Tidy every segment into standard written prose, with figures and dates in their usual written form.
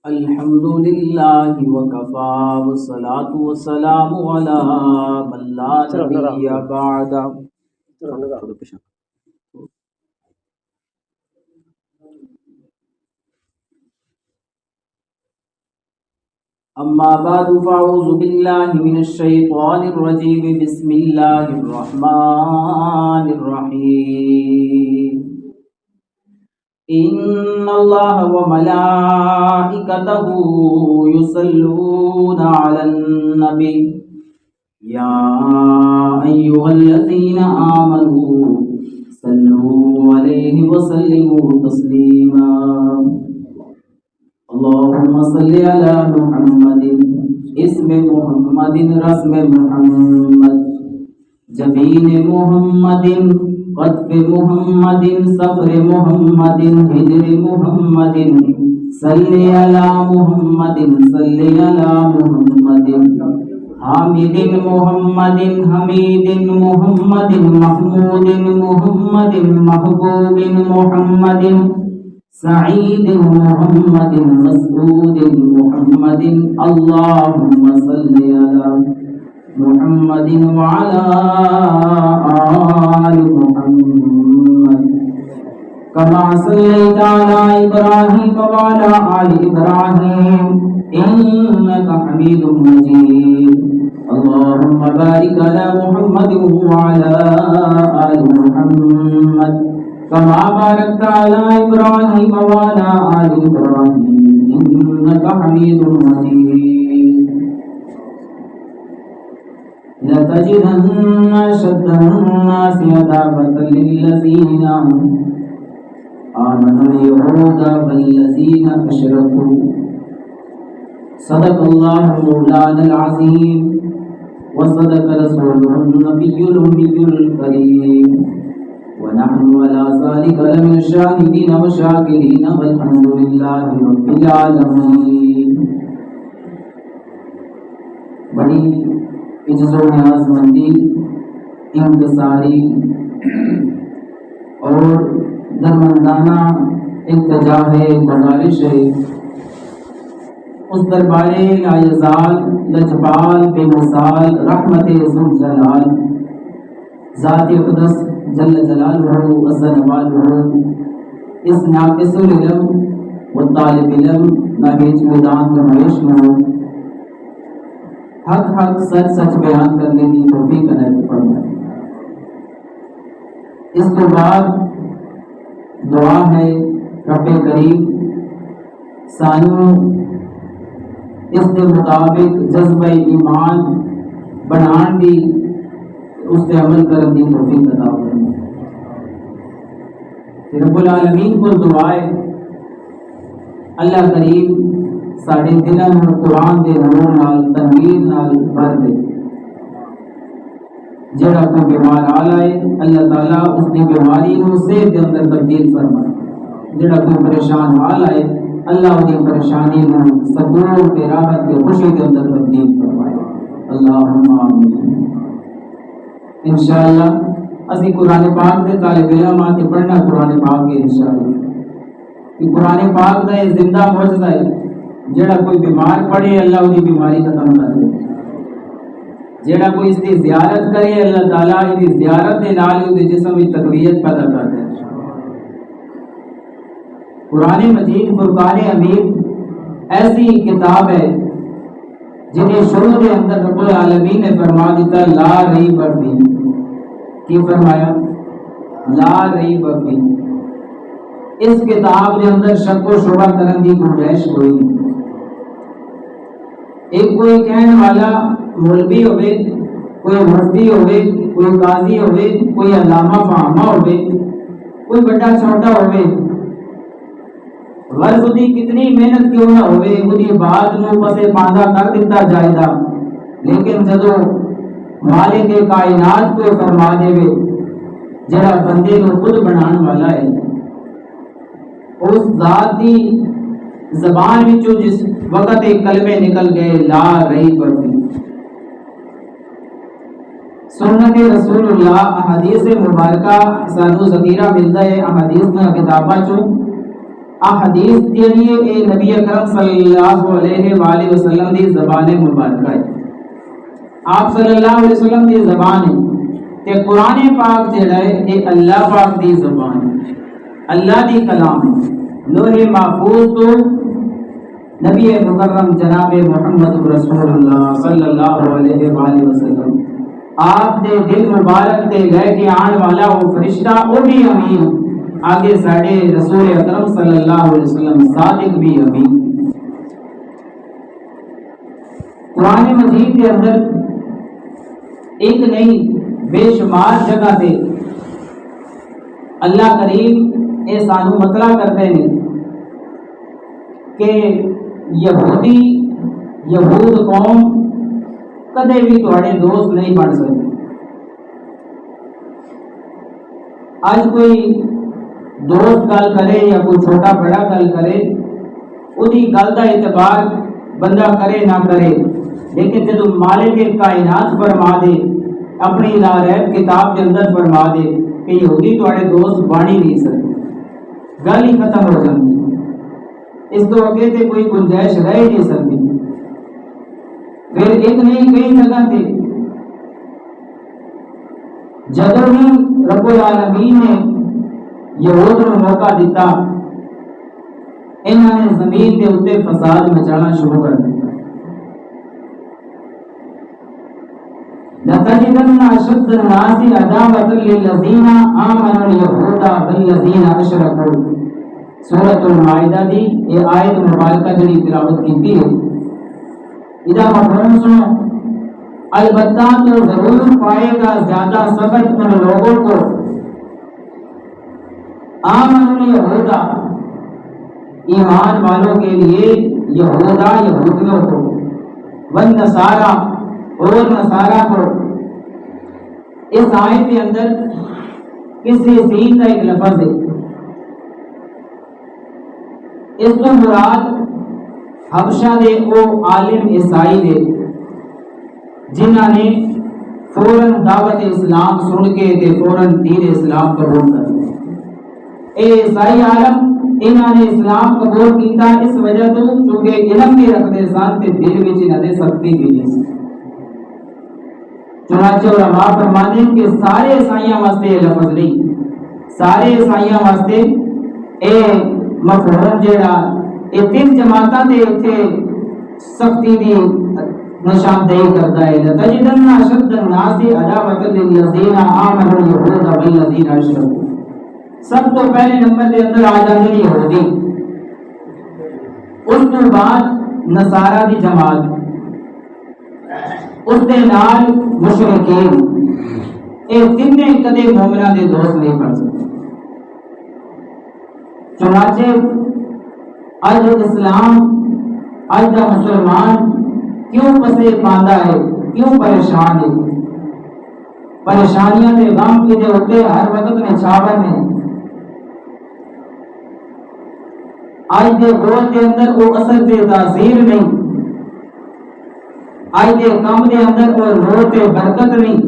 الحمد للہ وکفا والصلاة والسلام علی من لا نبی بعد. اما بعد فاعوذ باللہ من الشیطان الرجیم. بسم اللہ الرحمن الرحیم. ان اللہ وملائکتہ یصلون علی النبی یا ایھا الذین آمنوا صلوا علیہ وسلموا تسلیما. اللهم صل على محمد اسم محمد رسم محمد جبین محمد قطف محمد سفر محمد ہجر محمد صلی علی محمد صلی علی محمد حامد محمد حمید محمد محمود محمد محبوب محمد سعید محمد مسعود محمد. اللهم صل على محمد وعلى آل محمد كما صليت على إبراهيم وعلى آل إبراهيم إنك حميد مجيد. اللهم بارك على محمد وعلى آل محمد كما باركت على إبراهيم وعلى آل إبراهيم إنك حميد مجيد. لتجدن أشد الناس عداوة للذين آمنوا اليهود والذين أشركوا. صدق الله مولانا العظيم وصدق رسوله النبي الأمي الكريم ونحن على ذلك لمن الشاهدين والشاكرين والحمد لله رب العالمين. بڑی عجز و نیاز مندی، انکساری اور درمندانہ التجا ہے، گزارش ہے اس دربار لایزال لجپال بے مثال رحمت ذوالجلال ذات اقدس جل جلالہ عز نوالہ اس ناقص العلم و طالب علم ناہیج میدان نمائش میں حق حق سچ سچ بیان کرنے کی توفیق عنایت فرمائے. اس کے بعد دعا ہے رب کریم سانو اس کے مطابق جذبہ ایمان بنان دی اس پہ عمل کرنے کی توفیق عطا فرمائے. رب العالمین کو دعائے اللہ کریم ساڑھے دلوں میں قرآن دے نور نال تنویر نال بھر دے. جڑا کوئی بیمار آل آئے اللہ تعالیٰ اس کی بیماری کو صحت کے اندر تبدیل فرمائے. جڑا کوئی پریشان حال آئے اللہ ان کی پریشانی کو سکون کے راحت کے خوشی کے اندر تبدیل فرمائے. اللہم آمین. انشاءاللہ اسی قرآن پاک دے طالب علم آتے پڑھنا قرآن پاک کے انشاءاللہ. کہ قرآن پاک دا یہ زندہ معجزہ ہے. جڑا کوئی بیمار پڑے اللہ اس کی بیماری ختم کر دے. جڑا کوئی اس کی زیارت کرے اللہ تعالیٰ اس کی زیارت دے نال اس کے جسم کی تقویت پیدا کر دے. قرآن مجید فرقان حمید ایسی کتاب ہے جنہیں شروع کے اندر رب العالمین نے فرما دیتا لا ریب فیہ. کی فرمایا؟ لا ریب فیہ. اس کتاب کے اندر شک و شبہ کرنے کی گنجائش کوئی نہیں. ایک کوئی کہنے والا مولوی ہوئے، کوئی مفتی ہوئے، کوئی قاضی ہوئے، کوئی علامہ فہامہ ہوئے، کوئی بڑا چھوٹا ہوئے، غرض دی کتنی محنت کیوں نہ ہوئے وہی بات نو پسے پاندہ کر دیتا جائے گا. لیکن جدو مالک کائنات کو فرما دے وے جڑا بندے کو خود بنان والا ہے اس ذات دی زبان وچوں جس وقت ایک کلمے نکل گئے لا ریب فیہ. سنت رسول اللہ احادیث مبارکہ سانو ذخیرہ ملتا ہے احادیث میں کتاباں چوں احادیث جڑی اے نبی اکرم صلی اللہ علیہ وآلہ وسلم دی زبان مبارکہ ہے، آپ صلی اللہ علیہ وسلم دی زبان ہے تے قرآن پاک جڑا ہے اے اللہ پاک دی زبان ہے، اللہ دی کلام ہے۔ لوح محفوظ تو نبی مکرم جناب محمد رسول اللہ صلی اللہ علیہ وآلہ وسلم آپ دے دل مبارک دے لے کے آن والا وہ فرشتہ وہ بھی امین، آگے ساڑھے رسول اکرم صلی اللہ علیہ وسلم صادق بھی امین۔ قرآن مجید کے اندر ایک نہیں بے شمار جگہ تے اللہ کریم اے سانو مطلع کرتے ہیں کہ یہود قوم کدے بھی تھوڑے دوست نہیں بن سکتے۔ آج کوئی دوست گل کرے یا کوئی چھوٹا بڑا گل کرے وہی گل کا اعتبار بندہ کرے نہ کرے، لیکن جب مالک کائنات فرما دے اپنی لا ریب کتاب کے اندر فرما دے کہ یہودی تھوڑے دوست بن ہی نہیں سکتے، گل ہی ختم ہو جاتی، اس تو اگے تے کوئی گنجائش رہ ہی نہیں سکتی۔ پھر ایک نہیں کئی جگہ تے جدوں ہی رب العالمین نے یہود کو موقع دیتا، انہوں نے زمین کے اوپر فساد مچانا شروع کر دیا۔ لَتَجِدَنَّ أَشَدَّ النَّاسِ عَدَاوَةً لِلَّذِينَ آمَنُوا الْيَهُودَ وَالَّذِينَ أَشْرَكُوا، سورۃ المائدہ دی یہ آیت مبارکہ جڑی تلاوت کی ہے، اذا مفہوم سنو، البتہ تو ضرور پائے گا زیادہ سبق ان لوگوں کو آمنوا اليهود، ایمان والوں کے لیے یہودا یہودیوں کو، والنصارى اور نصارہ کو۔ اس آیت کے اندر کسی سین کا ایک لفظ ہے، اس کو مراد حبشہ دے او عالم عیسائی دے جنہاں نے فوراً دعوت اسلام سن کے تے فوراً دین اسلام قبول کر لیا۔ اے عیسائی عالم انہاں نے اسلام قبول کیتا اس وجہ تو چونکہ علم بھی رکھتے سن تے دل وچ انہاں دے سختی بھی نہیں سی۔ چنانچہ علماء فرماتے ہیں کہ سارے عیسائیاں واسطے یہ لفظ نہیں، سارے عیسائیاں واسطے اے مفہوم جڑا یہ تین جماعتاں دے اتنے سختی دی نشاندہی کرتا ہے۔ لَتَجِدَنَّ أَشَدَّ النَّاسِ عَدَاوَةً لِلَّذِينَ آمَنُوا الْيَهُودَ وَالَّذِينَ أَشْرَكُوا، سب تو پہلے نمبر دے اندر آ جاندے یہودی، اس تو بعد نصارہ دی جماعت، اس دے نال مشرکین، اے تینے کدے مومناں دے دوست نہیں بن سکتے۔ چنانچہ اج اسلام، اج دا مسلمان کیوں پسے پاندا ہے، کیوں پریشان ہے؟ پریشانیاں دے غم کے دے ہوتے ہر وقت میں چھاور نے۔ آج دے دور کے اندر وہ اثر دے تاثیر نہیں، آج دے کام دے اندر وہ نور تے برکت نہیں،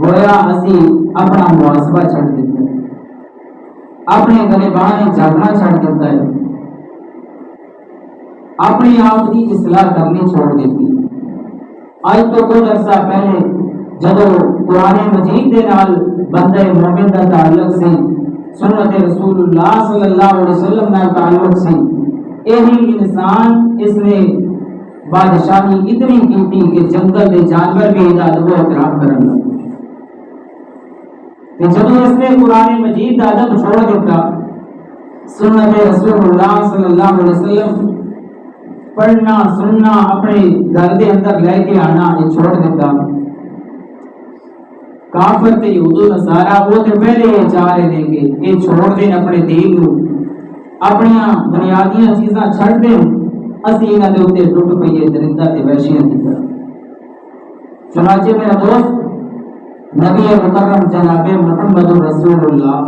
گویا اسی اپنا محاسبہ چھڑ دیتا ہے، اپنے گریبان جاگنا چھڑ دیتا ہے، اپنے آپ کی اصلاح کرنی چھوڑ دیتی۔ آج تو کچھ عرصہ پہلے جدو قرآن مجید دے نال بندہ مومن کا تعلق سی، سنت رسول اللہ صلی اللہ علیہ وسلم کا تعلق سی، یہی انسان اس نے بادشاہی اتنی کی کہ جنگل کے جانور بھی ادب و احترام کرنے لگے۔ جب اس نے قرآن مجید کا ادب چھوڑ دیتا، سنت رسول اللہ صلی اللہ علیہ وسلم پڑھنا سننا اپنے گھر کے اندر لے کے آنا یہ چھوڑ دیتا، کافر تے یہود و نصارہ وہ تے پہلے یہ چاہ رہے ہیں کہ یہ چھوڑ دیں اپنے دین کو، اپنی بنیادیاں چیزاں چھڑ دیں، اسی انہاں دے اوتے ٹوٹ پئیے درندہ تے وحشیاں دی طرح۔ چنانچہ میرا دوست نبی مکرم جناب محمد رسول اللہ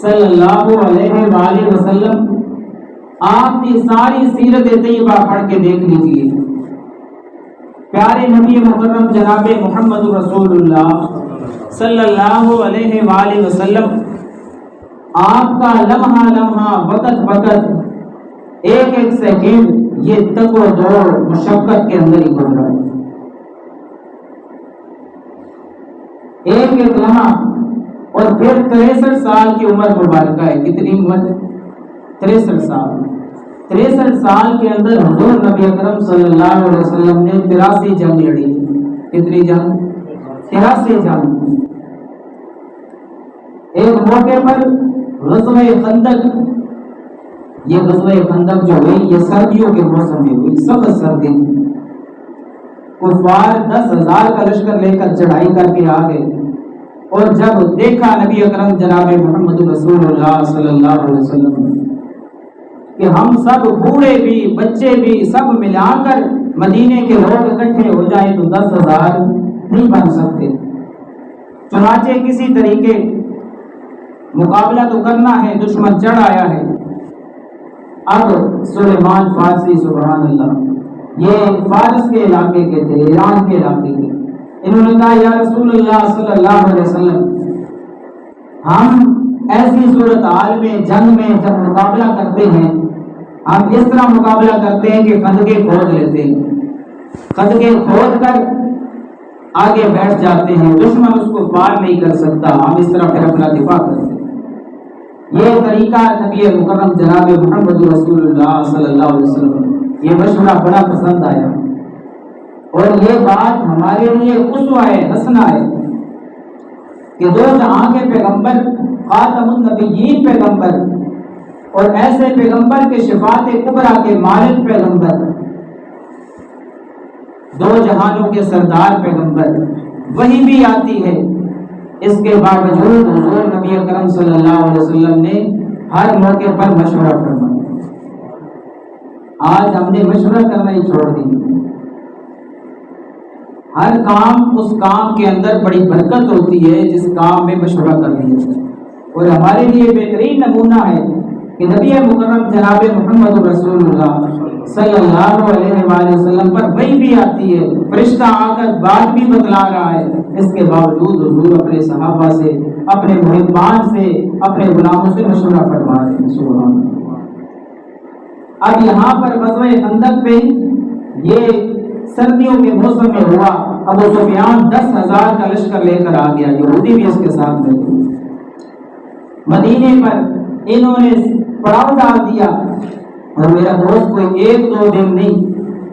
صلی اللہ علیہ وآلہ وسلم آپ کی ساری سیرت طیبہ پڑھ کے دیکھ لیجیے۔ پیارے نبی مکرم جناب محمد رسول اللہ صلی اللہ علیہ وآلہ وسلم آپ کا لمحہ لمحہ وقت وقت ایک ایک سیکنڈ یہ تک و دوڑ مشقت کے اندر ہی گزرا ہے. ایک ایک لمحہ. اور پھر 63 سال کی عمر مبارکہ ہے. کتنی عمر؟ 63 سال. 63 سال کے اندر حضور نبی اکرم صلی اللہ علیہ وسلم نے 83 جنگ لڑی. کتنی جنگ؟ 83 جنگ. ایک موقع پر غزوہ خندق، یہ غزوہ خندق جو ہوئی یہ سردیوں کے موسم میں ہوئی، سخت سردی تھی. کفار 10,000 کا لشکر لے کر چڑھائی کر کے آ گئے. اور جب دیکھا نبی اکرم جناب محمد رسول اللہ صلی اللہ علیہ وسلم کہ ہم سب بوڑھے بھی بچے بھی سب ملا کر مدینے کے لوگ اکٹھے ہو جائیں تو 10,000 نہیں بن سکتے، چنانچہ کسی طریقے مقابلہ تو کرنا ہے، دشمن چڑھ آیا ہے. اب سلیمان فارسی، سبحان اللہ، یہ فارس کے علاقے کے تھے، ایران کے علاقے کے. انہوں نے کہا یا رسول اللہ صلی اللہ علیہ وسلم، ہم ایسی صورتحال میں جنگ میں جب مقابلہ کرتے ہیں ہم اس طرح مقابلہ کرتے ہیں کہ خندقیں کھود لیتے ہیں، خندقیں کھود کر آگے بیٹھ جاتے ہیں، دشمن اس کو پار نہیں کر سکتا، ہم اس طرح پھر اپنا دفاع کرتے ہیں. یہ طریقہ نبی مکرم جناب محمد رسول اللہ صلی اللہ علیہ وسلم یہ مشورہ بڑا پسند آیا. اور یہ بات ہمارے لیے اسوہ ہے، حسنہ ہے کہ دو جہاں کے پیغمبر، خاتم النبیین پیغمبر اور ایسے پیغمبر کے شفاعت کبریٰ کے مالک پیغمبر، دو جہانوں کے سردار پیغمبر، وہی بھی آتی ہے. اس کے باوجود حضور نبی اکرم صلی اللہ علیہ وسلم نے ہر موقع پر مشورہ فرمایا. آج ہم نے مشورہ کرنا ہی چھوڑ دی. ہر کام اس کام کے اندر بڑی برکت ہوتی ہے جس کام میں مشورہ کر لیا جائے. اور ہمارے لیے بہترین نمونہ ہے کہ نبی مکرم جناب محمد رسول اللہ صلی اللہ علیہ وآلہ وسلم پر وحی بھی آتی ہے، فرشتہ آ کر بات بھی بتلا رہا ہے، اس کے باوجود حضور اپنے صحابہ سے، اپنے محبان سے، اپنے غلاموں سے مشورہ فرما رہے ہیں. سبحان اللہ. اب یہاں پر غزوہ خندق پہ یہ سردیوں کے موسم میں ہوا. ابو سفیان 10,000 کا لشکر لے کر آ گیا، یہودی بھی اس کے ساتھ میں تھے. مدینے پر انہوں نے پڑاؤ ڈال دیا اور میرا دوست کوئی 1-2 دن نہیں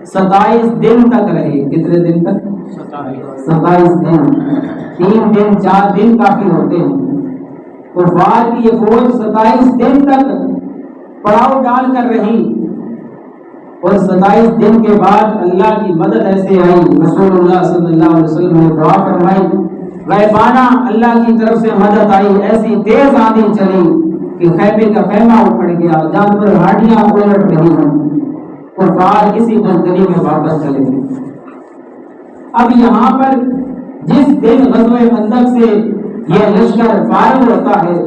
27 دن تک رہے. کتنے دن تک؟ 27 دن. 3 دن 4 دن کافی ہوتے ہیں. کفار کی یہ فوج 27 دن تک پڑاؤ ڈال کر رہی. اور 27 دن کے بعد اللہ کی مدد ایسے آئی، رسول اللہ صلی اللہ علیہ وسلم نے دعا فرمائی، غیبانہ اللہ کی طرف سے مدد آئی. ایسی تیز آندھی چلی کہ خیمے کا خیمہ اکھڑ گیا، جانور ہڈیاں الٹ رہی ہیں. کفار اسی بزدلی میں واپس چلے گئے. اب یہاں پر جس دن غزوہ خندق سے یہ لشکر فارغ ہوتا ہے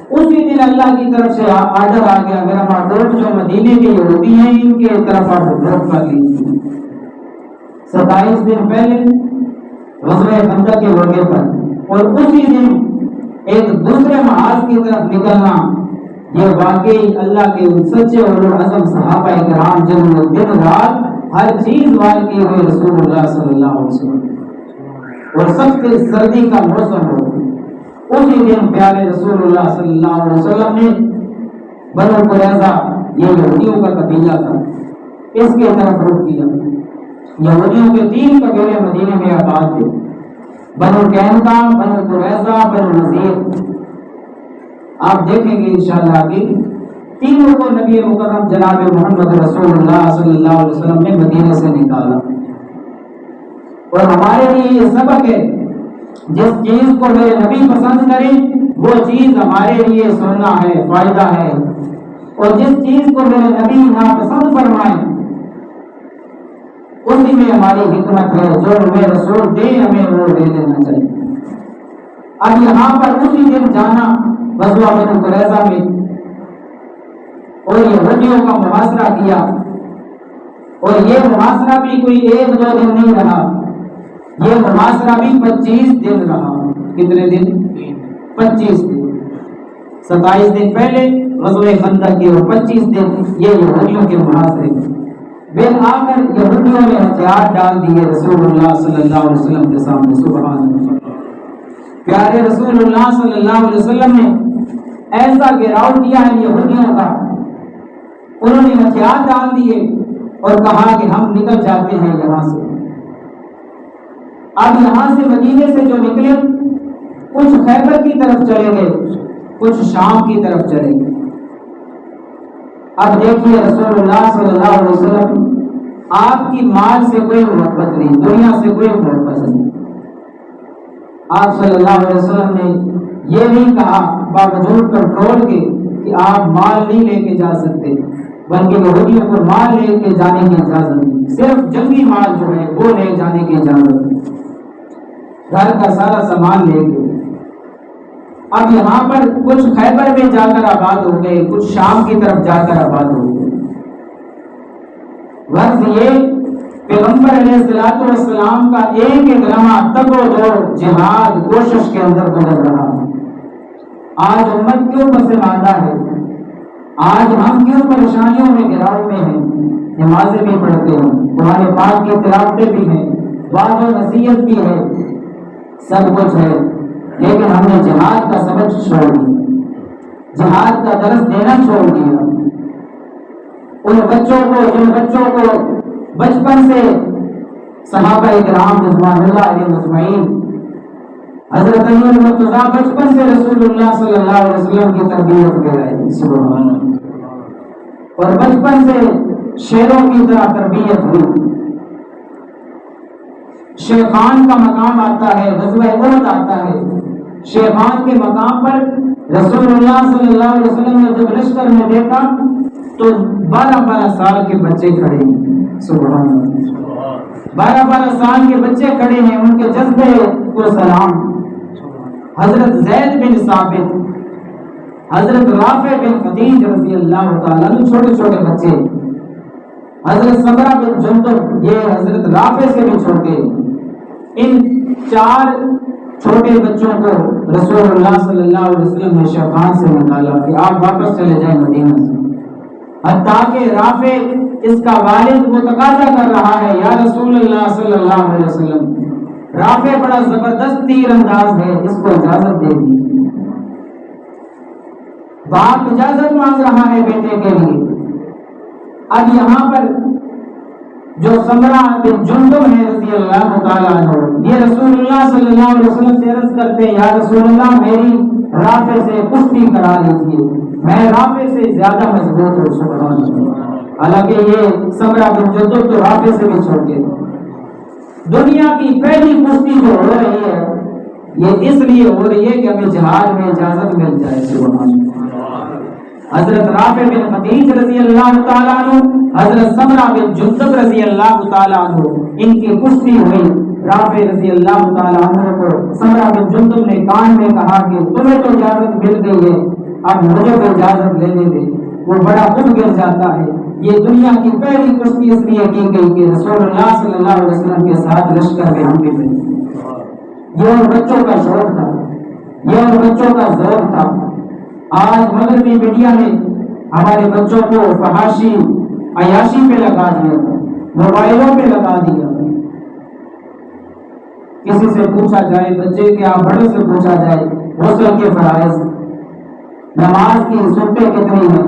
اسی دن اللہ کی طرف سے آرڈر آ گیا، میرا معروف جو مدینے کے یہودی ہیں ان کے طرف آپ ڈراپ کر لیجیے. 27 دن پہلے غزوہ خندق کے موقع پر اور اسی دن ایک دوسرے محاذ کی طرف نکلنا، یہ واقعی اللہ کے سچے اور عظم صحابہ کرام جنہوں نے دن رات ہر چیز وار کی ہوئے رسول اللہ صلی اللہ علیہ وسلم، اور سخت سردی کا موسم ہو، اسی دن پیارے رسول اللہ صلی اللہ علیہ وسلم نے بنو قریظہ، یہ یہودیوں کا قبیلہ تھا، اس کے طرف رخ کیا. یہودیوں کے 3 قبیلے مدینے میں آباد تھے، بنو قینقاع، بنو قریظہ، بنو نذیر. آپ دیکھیں گے انشاءاللہ کہ تینوں کو نبی مکرم جناب محمد رسول اللہ صلی اللہ علیہ وسلم نے مدینے سے نکالا. اور ہمارے لیے یہ سبق ہے، جس چیز کو میرے نبی پسند کریں وہ چیز ہمارے لیے سننا ہے، فائدہ ہے، اور جس چیز کو میرے نبی ناپسند فرمائیں اسی میں ہماری حکمت ہے. جو ہمیں رسول دے ہمیں وہ دے دینا چاہیے. اب یہاں پر اسی دن جانا غزوہ بنو قریظہ میں اور یہودیوں کا محاصرہ کیا. اور یہ محاصرہ بھی کوئی 1-2 دن نہیں رہا، یہ محاصرہ بھی 25 دن رہا. کتنے دن؟ 25 دن. 27 دن پہلے غزوہ خندق کے اور 25 دن یہ یہودیوں کے محاصرے کے۔ بالآخر یہودیوں نے ہتھیار ڈال دیے رسول اللہ صلی اللہ علیہ وسلم کے سامنے۔ سبحان اللہ، پیارے رسول اللہ صلی اللہ علیہ وسلم نے ایسا گھیراؤ کیا ہے یہودیوں کا، انہوں نے ہتھیار ڈال دیے اور کہا کہ ہم نکل جاتے ہیں یہاں سے۔ اب یہاں سے مدینے سے جو نکلے کچھ خیبر کی طرف چلے گئے، کچھ شام کی طرف چلے گئے۔ اب دیکھیے رسول اللہ صلی اللہ علیہ وسلم، آپ کی مال سے کوئی محبت نہیں، دنیا سے کوئی محبت نہیں۔ آپ صلی اللہ علیہ وسلم نے یہ نہیں کہا باوجود کنٹرول کے کہ آپ مال نہیں لے کے جا سکتے، بلکہ یہودیوں کو مال لے کے جانے کی اجازت نہیں، صرف جنگی مال جو ہے وہ لے جانے کی اجازت نہیں، گھر کا سارا سامان لے گئے۔ اب یہاں پر کچھ خیبر میں جا کر آباد ہو گئے، کچھ شام کی طرف جا کر آباد ہو گئے۔ وقت یہ پیغمبر علیہ الصلوۃ والسلام کا ایک ایک لمحہ تگ و دو جہاد کوشش کے اندر گزر رہا ہے۔ آج امت کیوں پسماندہ ہے، آج ہم کیوں پریشانیوں میں گھراؤ میں ہیں، نمازیں بھی پڑھتے ہیں، قرآن پاک کی تلاوتیں بھی ہیں، وعظ و نصیحت بھی ہے، سب کچھ ہے، لیکن ہم نے جہاد کا سبق چھوڑ دیا، جہاد کا درس دینا چھوڑ دیا۔ ان بچوں کو جن بچوں کو بچپن سے صحابہ کرام رضوان اللہ علیہ مجمعین، حضرت علی المرتضیٰ بچپن سے رسول اللہ صلی اللہ علیہ وسلم کی تربیت میں رہے، سبحان اللہ، اور بچپن سے شیروں کی طرح تربیت ہوئی۔ شیخان کا مقام آتا ہے، غزوہ احد آتا ہے، شیخان کے مقام پر رسول اللہ صلی اللہ علیہ وسلم نے جب لشکر میں دیکھا تو 12 سال کے بچے کھڑے ہیں، سبحان اللہ، 12 سال کے بچے کھڑے ہیں، ان کے جذبے کو سلام۔ حضرت زید بن ثابت، حضرت رافع بن خدیج رضی اللہ تعالیٰ عنہ، چھوٹے چھوٹے بچے، حضرت سمرہ بن جندب، یہ حضرت رافع سے بھی چھوٹے، ان 4 چھوٹے بچوں کو رسول اللہ صلی اللہ علیہ وسلم نے شیخان سے نکالا کہ آپ واپس چلے جائیں مدینہ سے، حتیٰ کہ رافع اس کا والد وہ تقاضا کر رہا ہے، یا رسول اللہ صلی اللہ علیہ وسلم، رافع بڑا زبردست تیر انداز ہے، اس کو اجازت دے دیجیے۔ باپ اجازت مانگ رہا ہے بیٹے کے لیے۔ اب یہاں پر جو سمرہ بن جندب ہے رضی اللہ تعالیٰ عنہ، یہ رسول اللہ صلی اللہ علیہ وسلم سے عرض کرتے ہیں، یا رسول اللہ میری رافع سے کشتی کرا لیجیے، میں رافع سے زیادہ مضبوط ہوں، سبحان اللہ۔ حالانکہ یہ سمرہ بن جندب تو رافع سے بھی چھوٹے۔ دنیا کی پہلی کشتی جو ہو رہی ہے یہ اس لیے ہو رہی ہے کہ ہمیں جہاد میں اجازت مل جائے، سبحان اللہ۔ حضرت رافع بن خدیج رضی اللہ تعالیٰ عنہ، حضرت سمرہ بن جندب رضی اللہ تعالیٰ عنہ، ان کی کشتی ہوئی۔ رافع رضی اللہ تعالیٰ عنہ کو سمرہ بن جندب نے کان میں کہا کہ تمہیں تو اجازت مل گئی ہے، اب مجھے تو اجازت لینے دے۔ وہ بڑا خود گر جاتا ہے۔ یہ دنیا کی پہلی کشتی اس لیے کی گئی کہ رسول اللہ صلی اللہ علیہ وسلم کے ساتھ لشکر میں ہم بھی تھے۔ یہ ان بچوں کا شوق تھا، یہ ان بچوں کا ذوق تھا۔ آج مغربی میڈیا نے ہمارے بچوں کو فحاشی عیاشی پہ لگا دیا، موبائلوں پہ لگا دیا۔ کسی سے پوچھا جائے، بچے کے آپ بڑے سے پوچھا جائے غسل کے فرائض، نماز کی سنتیں کتنی ہیں،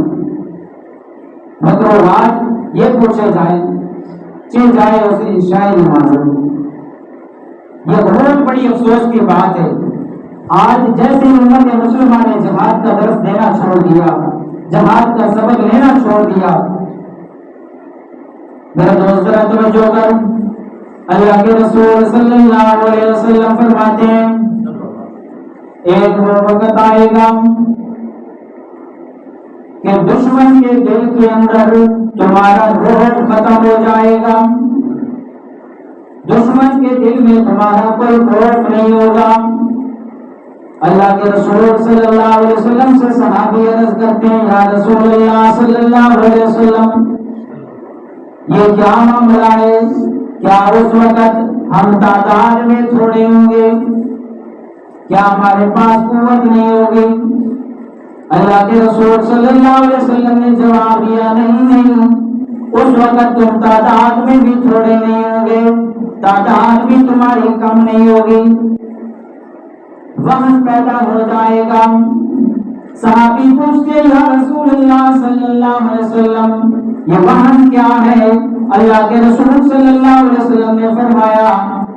مکروہات یہ پوچھے جائے، چل جائے اسے عشاء نماز۔ یہ بہت بڑی افسوس کی بات ہے۔ آج جیسے امت مسلمہ نے جہاد کا درس دینا چھوڑ دیا، جہاد کا سبق لینا چھوڑ دیا۔ میرے دوست ذرا توجہ کر، اللہ کے رسول صلی اللہ علیہ وسلم فرماتے ہیں ایک وہ وقت آئے گا کہ دشمن کے دل کے اندر تمہارا روح ختم ہو جائے گا، دشمن کے دل میں تمہارا کوئی خوف نہیں ہوگا۔ اللہ کے رسول صلی اللہ علیہ وسلم سے صحابی عرض کرتے ہیں، یا رسول اللہ صلی اللہ علیہ وسلم، یہ کیا معاملہ ہے؟ کیا اس وقت ہم تعداد میں تھوڑے ہوں گے؟ کیا ہمارے پاس قوت نہیں ہوگی؟ اللہ کے رسول صلی اللہ علیہ وسلم نے جواب دیا نہیں، اس وقت تم تعداد میں بھی تھوڑے نہیں ہوگے، تعداد بھی تمہاری کم نہیں ہوگی، وہن پیدا ہو جائے گا۔ صحابی پوچھتے یا رسول اللہ صلی اللہ علیہ وسلم یہ وہن کیا ہے؟ اللہ کے رسول صلی اللہ علیہ وسلم نے فرمایا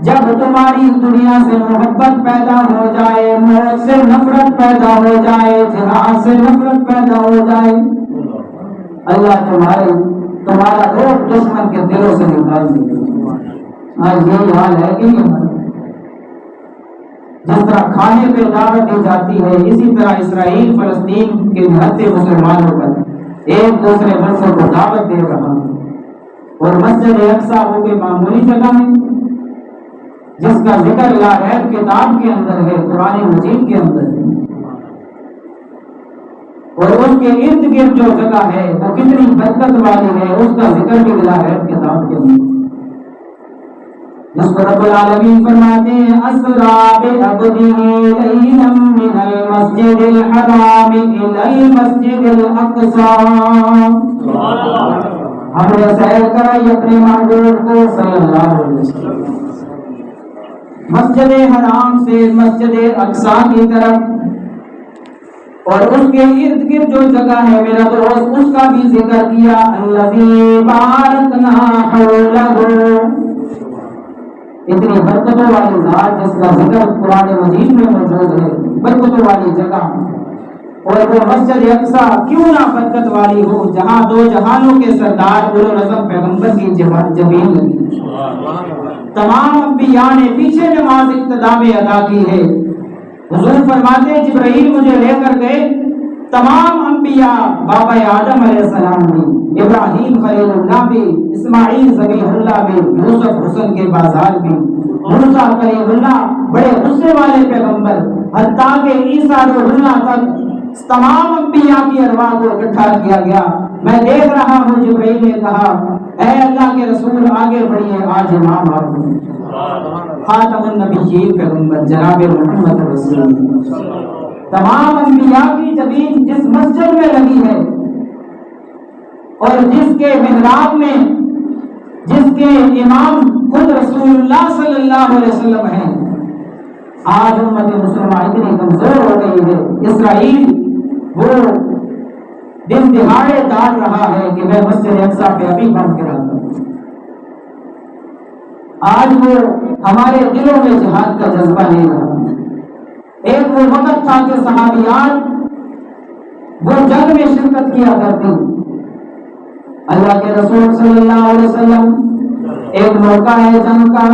جب تمہاری دنیا سے محبت پیدا ہو جائے، موت سے نفرت پیدا ہو جائے، جہاد سے نفرت پیدا ہو جائے، اللہ تمہارا روح دشمن کے دلوں سے نکال دے۔ آج یہی حال ہے کہ جس طرح کھانے پہ دعوت دی جاتی ہے، اسی طرح اسرائیل فلسطین کے نہتے مسلمانوں پر ایک دوسرے ملکوں کو دعوت دے رہا ہے، اور مسجد اقصیٰ وہ کوئی معمولی جگہ ہے جس کا ذکر لا ریب کتاب کے اندر ہے، قرآن مجید کے اندر ہے، اور اس کے ارد گرد جو جگہ ہے وہ کتنی برکت والی ہے، اس کا ذکر بھی لا ریب کتاب کے اندر، جس کو رب العالمین فرماتے ہیں اسرا بعبدہ لیلا من المسجد الحرام الی المسجد الاقصی، ہم نے سیر کرائی اپنے محبوب کو صلی اللہ علیہ وسلم مسجد حرام سے مسجد اقصیٰ کی طرف، اور اس کے ارد گرد جو جگہ ہے میرا دوست اس کا بھی ذکر کیا، الذی بارکنا حولہ، اتنی برکتوں والی ذات جس کا ذکر قرآن مجید میں موجود ہے، برکتوں والی جگہ، اور وہ مسجد اقصیٰ کیوں نہ برکت والی ہو جہاں دو جہانوں کے سردار اولوالعزم پیغمبر کی جبین لگی، تمام انبیاء نے پیچھے نماز اقتدا میں ادا کی ہے۔ حضور فرماتے جبرائیل مجھے لے کر گئے، تمام انبیاء بابا آدم علیہ السلام بھی، ابراہیم خلیل اللہ بھی، اسماعیل ذبیح اللہ بھی، یوسف حسن کے بازار بھی، موسیٰ کلیم اللہ بڑے غصے والے پیغمبر، حتیٰ کہ عیسیٰ روح اللہ تک تمام انبیاء کی ارواح کو اکٹھا کیا گیا۔ میں دیکھ رہا ہوں جبرائیل نے کہا اے اللہ کے رسول آگے بڑھیے، آج امام آپ ہیں، خاتم النبیین پیغمبر جناب محمد رسول اللہ، تمام انبیاء کی جبین جس مسجد میں لگی ہے اور جس کے محراب میں جس کے امام خود رسول اللہ صلی اللہ علیہ وسلم ہیں، آج امت مسلمہ اتنی کمزور ہو گئی ہے، اسرائیل وہ دن دہاڑے ڈال رہا ہے کہ میں مسجد اقصیٰ پہ ابھی بند کرا دوں، آج وہ ہمارے دلوں میں جہاد کا جذبہ نہیں رہا۔ ایک وہ وقت تھا کہ صحابیات وہ جنگ میں شرکت کیا کرتی، اللہ کے رسول صلی اللہ علیہ وسلم ایک موقع ہے جنگ کا،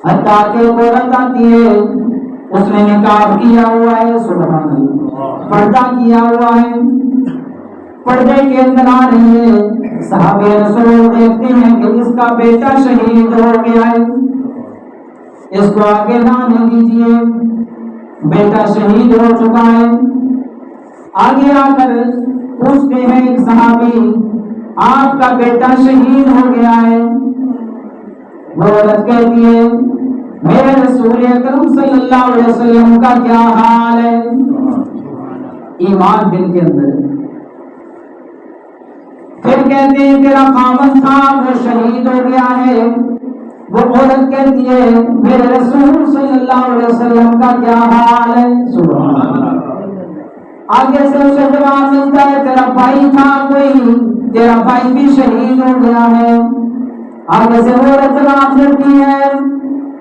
حتیٰ کہ عورت آتی ہے اس نے نقاب کیا ہوا ہے، سبحان اللہ، پردہ کیا ہوا ہے، پردے کے اندر آ رہی ہے، صحابہ رسول دیکھتے ہیں کہ اس کا بیٹا شہید ہو گیا ہے، اس کو آگے لانے دیجیے، بیٹا شہید ہو چکا ہے۔ آگے آ کر پوچھتے ہیں ایک صحابی آپ کا بیٹا شہید ہو گیا ہے، وہ عورت کہتی ہے میرے رسول اکرم صلی اللہ علیہ وسلم کا کیا حال ہے، ایمان دل کے اندر ہے۔ پھر کہتے ہیں تیرا خامن تھا وہ شہید ہو گیا ہے، وہ عورت کہتی ہے میرے رسول صلی اللہ علیہ وسلم کا کیا حال ہے، سبحان اللہ۔ آگے سے اسے جواب ملتا ہے تیرا بھائی تھا کوئی، تیرا بھائی بھی شہید ہو گیا ہے۔ آگے سے وہ جواب دیتی ہے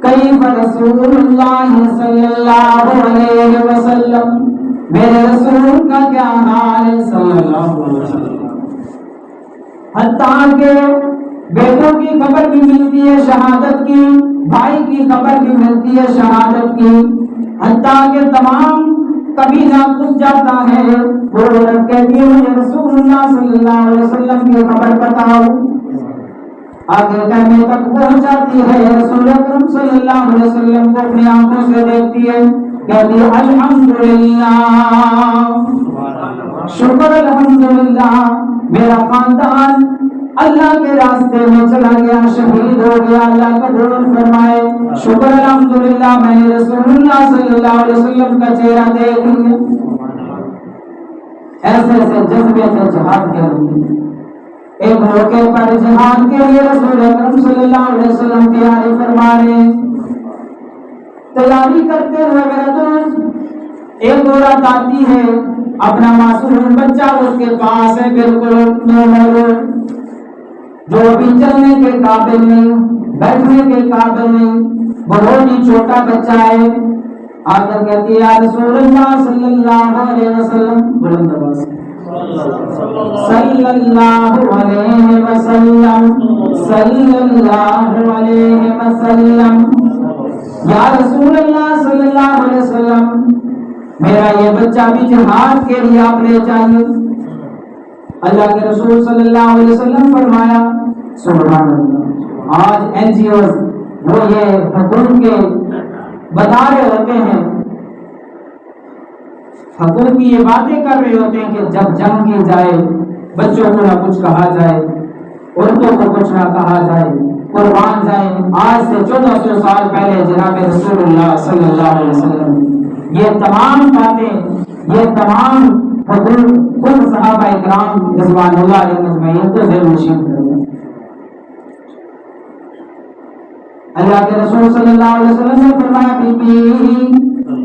کیف رسول اللہ صلی اللہ علیہ وسلم، میرے رسول کا کیا حال ہے صلی اللہ علیہ وسلم۔ حتیٰ کہ بیٹوں کی خبر بھی ملتی ہے شہادت کی، بھائی کی خبر بھی ملتی ہے شہادت کی، حتیٰ کہ تمام قبیلہ گھس جاتا ہے، وہ عورت کہتی ہے مجھے رسول اللہ صلی اللہ علیہ وسلم کی خبر بتاؤ۔ آگے کہنے تک پہنچ جاتی ہے، رسول اکرم صلی اللہ علیہ وسلم کو اپنی آنکھوں سے دیکھتی ہے، کہتی ہے الحمدللہ، شکر الحمدللہ، میرا خاندان اللہ کے راستے میں چلا گیا، شہید ہو گیا، اللہ قبول فرمائے، شکر الحمدللہ میں نے رسول اللہ صلی اللہ علیہ وسلم کا چہرہ دیکھ لیا۔ ایسے ایسے جذبے تھے جہاد کے لیے. ایک موقع پر جہاد کے لیے رسول اکرم صلی اللہ علیہ وسلم تیاری فرما رہے ہیں. تیاری کرتے ہوئے میرے دوست ایک عورت آتی ہے، اپنا معصوم بچہ اس کے پاس ہے، بالکل نومولود، جو ابھی چلنے کے قابل نہیں، بیٹھنے کے قابل نہیں، بہت ہی چھوٹا بچہ ہے. آ کر کہتی ہے یا رسول اللہ صلی اللہ علیہ وسلم، بلند آواز صلی اللہ علیہ وسلم، صلی اللہ علیہ وسلم، یا رسول اللہ صلی اللہ علیہ وسلم میرا یہ بچہ بھی جہاد کے لیے آپ لے جائیے. اللہ کے رسول صلی اللہ علیہ وسلم فرمایا سبحان اللہ. آج این جی اوز وہ یہ حکومت کے بتا رہے ہوتے ہیں، حکومت کی یہ باتیں کر رہے ہوتے ہیں کہ جب جنگ کی جائے بچوں کو نہ کچھ کہا جائے، عورتوں کو کچھ نہ کہا جائے، قربان جائیں. آج سے 1400 سال پہلے جناب رسول اللہ صلی اللہ علیہ وسلم یہ تمام باتیں، یہ تمام حکومت خود صحابہ اکرام رضوان اللہ علیہ مجمعین کو ذہن نشین کر دیا. اللہ کے رسول صلی اللہ علیہ وسلم نے فرمایا بی بی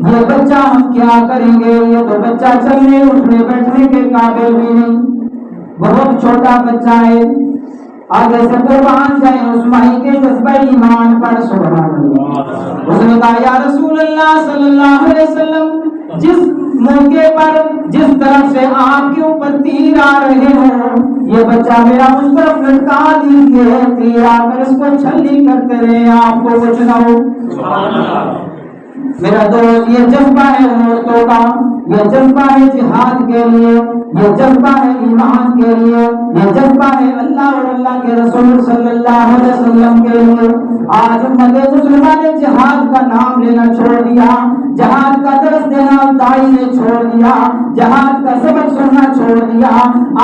یہ بچہ ہم کیا کریں گے، یہ تو بچہ چلنے اٹھنے بیٹھنے کے قابل بھی نہیں، بہت چھوٹا بچہ ہے. آگے سے قربان جائیں اس مائی کے جذبہ ایمان پر. سبحان اللہ. اس نے کہا یا رسول اللہ صلی اللہ علیہ وسلم جس موقع پر جس طرف سے آپ کے اوپر تیر آ رہے ہوں یہ بچہ میرا اس طرف لٹکا دیجیے، تیر آ کر اس کو چھلی کرتے رہے، آپ کو کچھ نہ ہو. میرا دوست یہ جذبہ ہے عورتوں کا، یہ جذبہ ہے جہاد کے لیے، یہ جذبہ ہے ایمان کے لیے، یہ جذبہ ہے اللہ اور اللہ کے رسول صلی اللہ علیہ وسلم کے لیے. آج امت مسلمہ نے جہاد کا نام لینا چھوڑ دیا، جہاد کا درس دینا دائی نے چھوڑ دیا، جہاد کا سبق سننا چھوڑ دیا.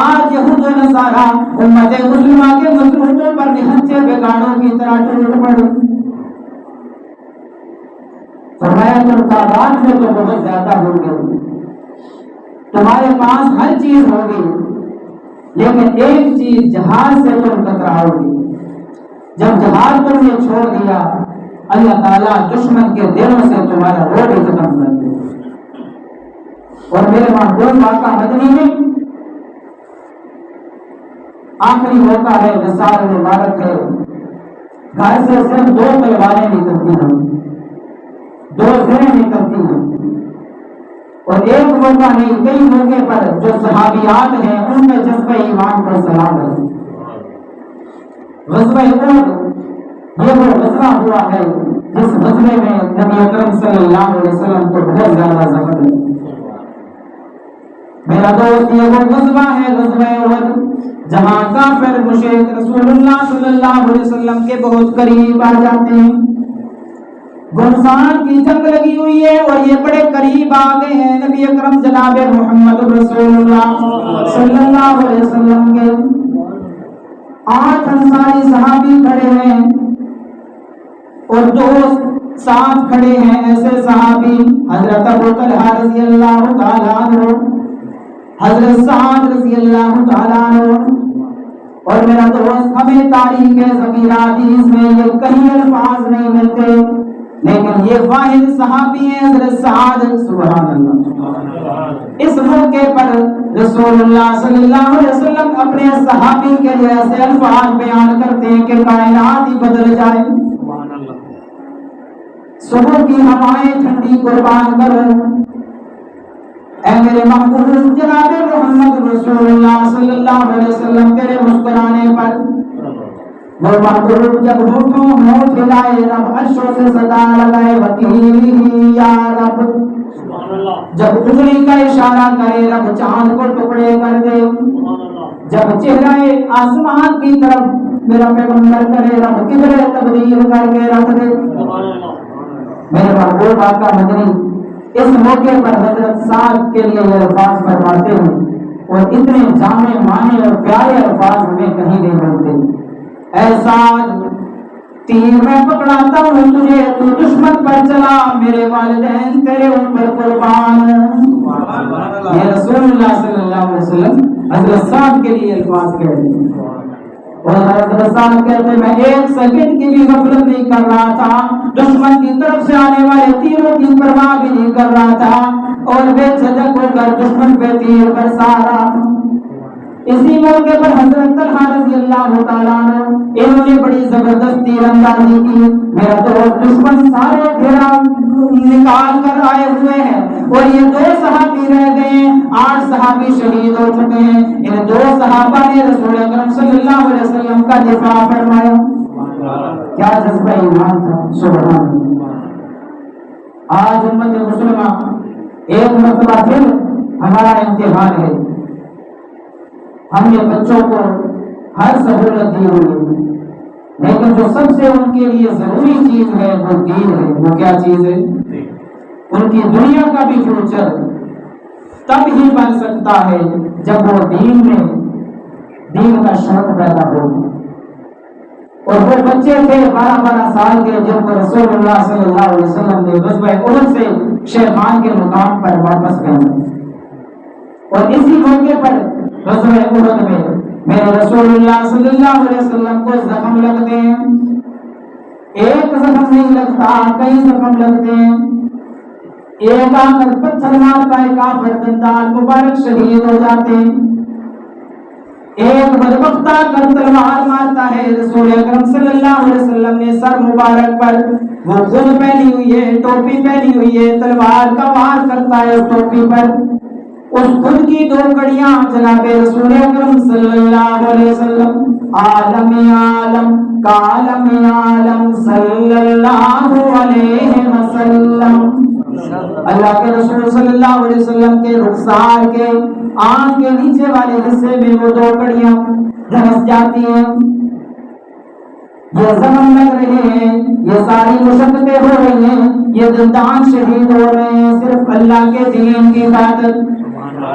آج یہود و نصارا امت مسلمہ کے مظلوموں پر نہچے بگاڑوں کی طرح ٹوٹ پڑے. فرمایا تم تعداد میں تو بہت زیادہ ہو گئے، تمہارے پاس ہر چیز ہوگی، لیکن ایک چیز جہاد سے تم کتراؤ گی. جب جہاد تم نے چھوڑ دیا اللہ تعالیٰ دشمن کے دلوں سے تمہارا روب ختم کر دے. اور میرے محبوب آقا مدنی میں آخری موقع ہے، وصال مبارک ہے، گھر سے صرف 2 تلواریں نکلتی ہیں، 2 زریں نکلتی ہیں، اور ایک موقع نہیں کئی موقع پر جو صحابیات ہیں ان میں جذبہ ایمان پر سلام ہے. غزوہ احد یہ وہ غزوہ ہوا ہے جس غزوے میں نبی اکرم صلی اللہ علیہ وسلم کو بہت زیادہ زخم ہے. میرا دوست یہ وہ غزوہ ہے غزوہ احد جہاں کافر مشرک رسول اللہ صلی اللہ علیہ وسلم کے بہت قریب آ جاتے ہیں. گھمسان کی جنگ لگی ہوئی ہے اور یہ بڑے قریب آ گئے ہیں نبی اکرم جناب محمد رسول اللہ صلی اللہ علیہ وسلم کے. 8 انصاری صحابی کھڑے ہیں اور 2 ساتھ کھڑے ہیں ایسے صحابی، حضرت ابو طلحہ رضی اللہ تعالیٰ عنہ، حضرت سعد رضی اللہ تعالیٰ عنہ. اور میرا دوست ہمیں تاریخ ذخیرہ حدیث میں یہ کہیں الفاظ نہیں ملتے، لیکن یہ واحد صحابی ہیں حضرت سعد. سبحان اللہ. اس موقع پر رسول اللہ صلی اللہ علیہ وسلم اپنے صحابی کے لیے ایسے الفاظ بیان کرتے ہیں کہ کائنات ہی بدل جائے. صبح کی ہوائیں ٹھنڈی قربان کر اے میرے محبوب جناب محمد رسول اللہ صلی اللہ علیہ وسلم تیرے مسکرانے پر وہ محبوب جب ہونٹ ہلائے رب عرشوں سے صدا لگائے وکیلی یا رب، جب انگلی کا اشارہ کرے رب چاند کو ٹکڑے کر دے، جب چہرہ آسمان کی طرف میرا پیغمبر کرے رب قبلہ تبدیل کر کے رکھ دے. میرے محبوب آقا مدنی اس موقع پر حضرت سعد کے لیے یہ الفاظ فرماتے ہیں اور اتنے جامع معنی اور پیارے الفاظ ہمیں کہیں نہیں ملتے. اے سعد تیر میں پکڑاتا ہوں تجھے، تو دشمن پر چلا، میرے والدین تیرے اوپر قربان۔ یہ رسول اللہ صلی اللہ علیہ وسلم حضرت صاحب کے لیے الفاظ کہتے ہیں، اور حضرت صاحب کہتے ہیں میں ایک سیکنڈ کی بھی غفلت نہیں کر رہا تھا، دشمن کی طرف سے آنے والے تیروں کی پرواہ بھی نہیں کر رہا تھا، اور بے جھجک ہو کر دشمن پہ تیر برسا رہا تھا۔ اسی موقع پر حضرت طلحہ رضی اللہ تعالیٰ عنہ انہوں نے بڑی زبردست تیر اندازی کی، میرا دوست دشمن سارے گھیرا نکال کر آئے ہوئے ہیں، اور یہ 2 صحابی رہ گئے، 8 صحابی شہید ہو چکے ہیں، ان 2 صحابہ نے رسول اکرم صلی اللہ علیہ وسلم کا دفاع فرمایا۔ کیا جذبہ ایمان تھا، سبحان اللہ۔ آج امت مسلمہ ایک مرتبہ پھر ہمارا امتحان ہے، ہم نے بچوں کو ہر سہولت دی ہوئی ہے، لیکن جو سب سے ان کے لیے ضروری چیز ہے وہ دین ہے۔ وہ کیا چیز ہے؟ ان کی دنیا کا بھی فیوچر تب ہی بن سکتا ہے جب وہ دین کا شوق پیدا ہو۔ اور وہ بچے تھے 12 سال کے جن کو رسول اللہ صلی اللہ علیہ وسلم نے غزوہ احد سے شیخان کے مقام پر واپس بھیجا، اور اسی موقع پر غزوہ احد میں میرے رسول اللہ صلی اللہ علیہ وسلم کو زخم لگتے ہیں، ایک زخم نہیں لگتا، کئی زخم لگتے ہیں، ایک آ کر پتھر مارتا ہے کافر دندان مبارک شہید ہو جاتے ہیں، ایک بدبختہ کر تلوار مارتا ہے، رسول اکرم صلی اللہ علیہ وسلم نے سر مبارک پر وہ خود پہنی ہوئی ہے، ٹوپی پہنی ہوئی ہے، تلوار کا وار کرتا ہے اس ٹوپی پر، اس خود کی 2 کڑیاں جناب رسول اکرم صلی اللہ علیہ وسلم عالم عالم کالم عالم صلی اللہ علیہ وسلم، اللہ کے رسول صلی اللہ علیہ وسلم کے رخسار کے آنکھ کے نیچے والے حصے میں وہ 2 کڑیاں دھنس جاتی ہیں، یہ زخم لگ رہے ہیں، یہ ساری مشقتیں ہو رہی ہیں، یہ دندان شہید ہو رہے ہیں، صرف اللہ کے دین کی خاطر،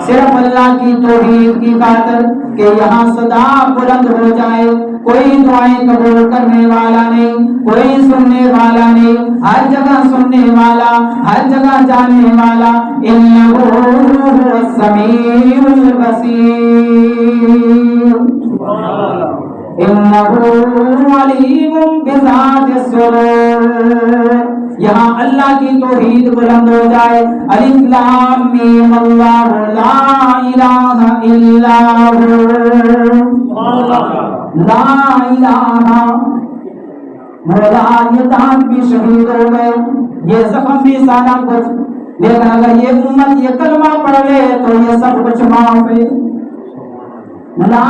صرف اللہ کی توحید کی خاطر کہ یہاں صدا بلند ہو جائے، کوئی دعائیں قبول کرنے والا نہیں، کوئی سننے والا نہیں، ہر جگہ سننے والا، ہر جگہ جاننے والا، انہ هو السمیع البصیر، انہ علیم بذات الصدور۔ یہاں اللہ کی توحید بلند ہو جائے، الف لام میم اللہ لا الہ الا ہو، لا الہ، مولا یہ دان بھی شہید ہو گئے، یہ زخم بھی سارا کچھ، لیکن اگر یہ امت یہ کلمہ پڑھ لے تو یہ سب کچھ معاف ہے۔ لا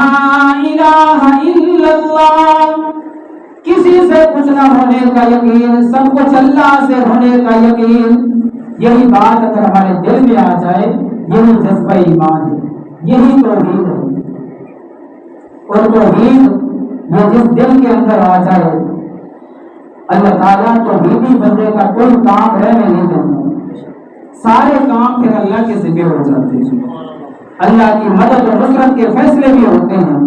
الہ الا اللہ، کسی سے کچھ نہ ہونے کا یقین، سب کچھ اللہ سے ہونے کا یقین، یہی بات اگر ہمارے دل میں آ جائے، یہی جذبہ ایمان ہے، یہی توحید ہے۔ اور توحید یہ جس دل کے اندر آ جائے، اللہ تعالیٰ توحیدی بندے کا کوئی کام رہنے نہیں دیتا، سارے کام پھر اللہ کے ذمہ ہو جاتے ہیں، اللہ کی مدد و نصرت کے فیصلے بھی ہوتے ہیں،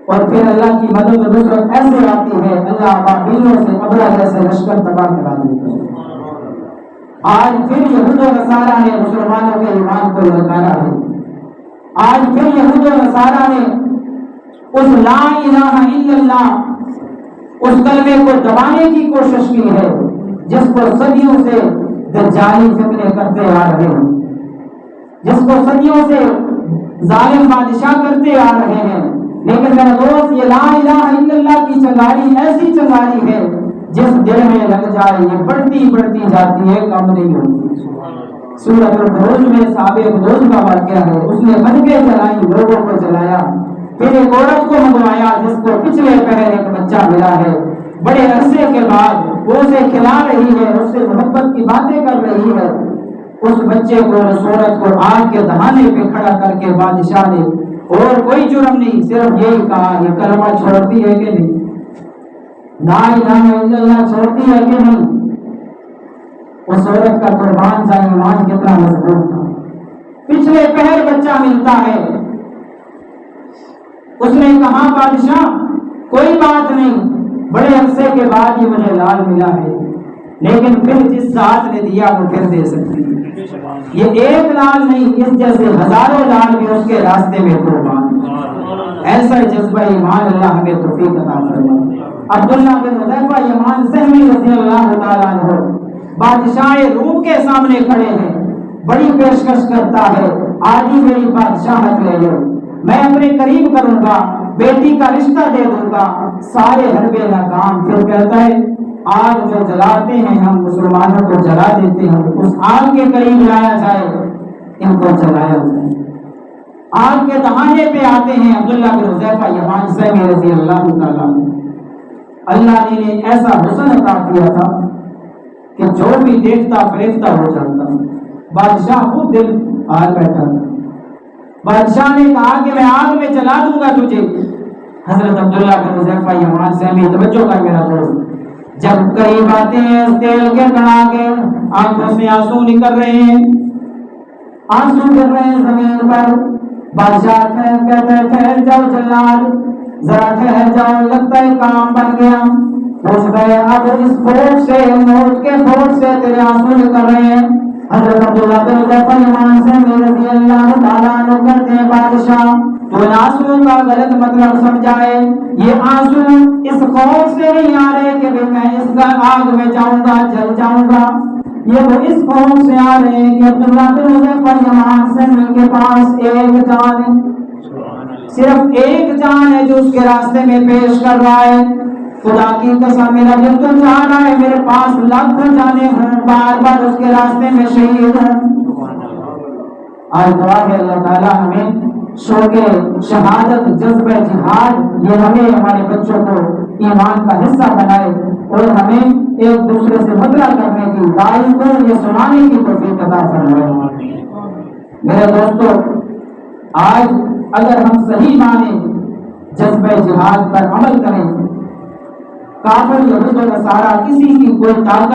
اور پھر اللہ کی مدد و نصرت ایسے آتی ہے، اللہ ابابیلوں سے ابرا جیسے لشکر تباہ کرا دیتا ہے۔ آج پھر یہود و نصارہ نے مسلمانوں کے ایمان کو للکارا ہے، آج پھر یہود و نصارہ نے اس لا الہ الا اللہ، اس کلمے کو دبانے کی کوشش کی ہے جس کو صدیوں سے دجالی فتنے کرتے آ رہے ہیں، جس کو صدیوں سے ظالم بادشاہ کرتے آ رہے ہیں۔ لیکن میرا دوست، یہ لا الہ الا اللہ کی چنگاری ایسی چنگاری ہے جس دل میں لگ جائے یہ بڑھتی بڑھتی جاتی ہے، کم نہیں ہوتی۔ سورۃ البروج میں صحابہ بروج کا واقعہ ہے، اس نے مدبے جلائی، لوگوں کو جلایا، پھر ایک عورت کو منگوایا جس کو پچھلے پہر ایک بچہ ملا ہے، بڑے عرصے کے بعد وہ اسے کھلا رہی ہے، اس سے محبت کی باتیں کر رہی ہے، اس بچے کو، اس عورت کو آگ کے دہانے پہ کھڑا کر کے بادشاہ نے، اور کوئی جرم نہیں، صرف یہی کہا یہ کلمہ چھوڑتی ہے کہ نہیں، لا الہ الا اللہ چھوڑتی ہے کہ نہیں۔ اس عورت کا قربان جائے ایمان کتنا مضبوط تھا، پچھلے پہر بچہ ملتا ہے، اس نے کہا بادشاہ کوئی بات نہیں، بڑے عرصے کے بعد یہ مجھے لال ملا ہے، لیکن پھر جس ذات نے دیا وہ پھر دے سکتی ہے۔ یہ ایک لال نہیں، اس جیسے ہزاروں لال بھی اس کے راستے میں قربان۔ ایسا جذبہ ایمان اللہ ہمیں توفیق عطا فرمائے۔ عبداللہ بن حذیفہ یمان سہمی رضی اللہ تعالیٰ عنہ بادشاہ روم کے سامنے کھڑے ہیں، بڑی پیشکش کرتا ہے، آج ہی میری بادشاہت لے لو، میں اپنے قریب کروں گا، بیٹی کا رشتہ دے دوں گا۔ سارے حربے ناکام، پھر کہتا ہے آگ جو جلاتے ہیں ہم مسلمانوں کو جلا دیتے ہیں، اس آگ کے قریب لایا جائے، ان کو جلایا جائے۔ آگ کے دہانے پہ آتے ہیں عبداللہ بن حذیفہ یمان سہمی رضی اللہ تعالیٰ عنہ۔ اللہ نے ایسا حسن عطا کیا تھا کہ جو بھی دیکھتا فریفتہ ہو جاتا۔ بادشاہ خود دل آگ بیٹھا تھا، بادشاہ نے کہا کہ میں آگ میں جلا دوں گا تجھے۔ حضرت عبداللہ بن حذیفہ یمان سہمی، توجہ کر میرا دوست، جب قریب آتے ہیں اس تیل کے کڑا کے آنکھوں سے آنسو نکل رہے ہیں، آنسو گر رہے ہیں زمین پر۔ بادشاہ کہتے ہیں ٹھہر جاؤ جلال، ذرا ٹھہر جاؤ، لگتا ہے کام بن گیا۔ پوچھ گئے اب اس پھوٹ سے، موت کے پھوٹ سے تیرے آنسو نکل رہے ہیں۔ حضرت عبداللہ بن حذیفہ یمان سہمی رضی اللہ تعالیٰ عنہ کہتے ہیں بادشاہ تو ان آنسو کا غلط مطلب سمجھائے، یہ آنسو اس خوف سے نہیں آ رہے کہ میں اس آگ میں جاؤں گا، جل جاؤں گا، یہ وہ اس خوف سے آ رہے ہیں کہ عبداللہ بن حذیفہ یمان سہمی کے پاس ایک جان ہے، صرف ایک جان ہے جو اس کے راستے میں پیش کر رہا ہے۔ خدا کی قسم میرا دل تو چاہ رہا ہے میرے پاس لاکھ جانے ہوں، بار بار اس کے راستے میں شہید ہوں۔ آج دعا ہے اللہ تعالیٰ ہمیں شوق شہادت، جذبہ جہاد، یہ ہمیں ہمارے بچوں کو ایمان کا حصہ بنائے اور ہمیں ایک دوسرے سے مدرہ کرنے کی، داعی کو یہ سنانے کی توفیق عطا فرمائے۔ میرے دوستو، آج اگر ہم صحیح معنی جذبہ جہاد پر عمل کریں، کافر یہود و نصارہ کسی کی کوئی طاقت